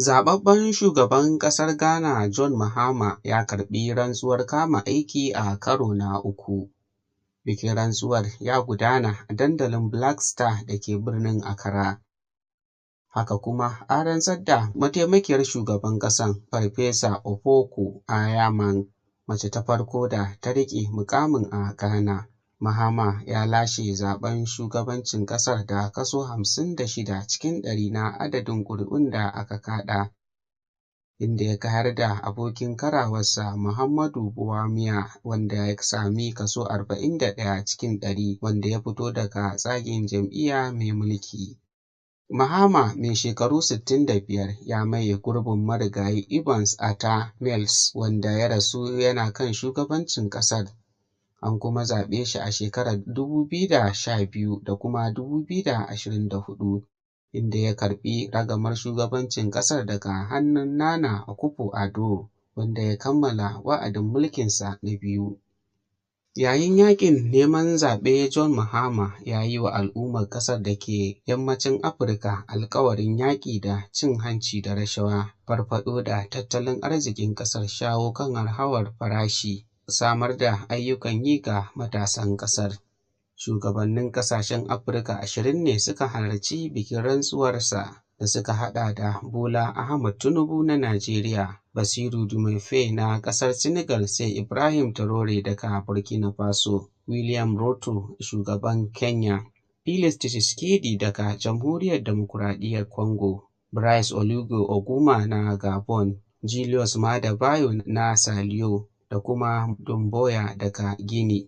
Zaɓaɓɓen shugaban ƙasar Ghana John Mahama ya karɓi rantsuwar kama aiki a karo na uku. Bikin rantsuwar ya gudana a dandalin Black Star da ke birnin Accra. Haka kuma an rantsar da mataimakiyar shugaban ƙasar Farfesa Opoku Ayaman, mace ta farko da ta riƙe muƙamin a Ghana. Mahama ya lashe zaɓen shugabancin ƙasar da kaso 56 cikin ɗari na adadin ƙuri'un da aka kaɗa, inda ya kayar da abokin karawarsa Muhammadu Bawumia wanda ya sami kaso 41 cikin ɗari, wanda ya fito daga tsagen jam'iyya mai mulki. Mahama, mai shekaru 65, ya maye gurbin marigayi Evans Atta Mills wanda ya rasu yana kan shugabancin ƙasar. An kuma zaɓe shi a shekarar 2012 da kuma 2024, inda ya karɓi ragamar shugabancin ƙasar daga hannun Nana Akufo-Addo, wanda ya kammala wa'adin mulkinsa na biyu. Yayin yaƙin neman zaɓe, John Mahama ya yi wa al'ummar ƙasar da ke yammacin Afirka alkawarin yaƙi da cin hanci da rashawa, farfaɗo da tattalin arzikin ƙasar, shawo kan hauhawar farashi, samar da ayyukan yi ga matasan ƙasar. Shugabannin ƙasashen Afirka 20 ne suka halarci bikin rantsuwarsa, da suka haɗa da Bola Ahmed Tinubu na Najeriya, Basiru Diomaye na ƙasar Senegal, sai Ibrahim Traore daga Burkina Faso, William Ruto shugaban Kenya, Felix Tshisekedi daga Jamhuriyar Dimokuraɗiyyar Congo, Brice Oligui Nguema na Gabon, Julius Maada Bio na Saliyo, da kuma Doumbouya daga Guinea.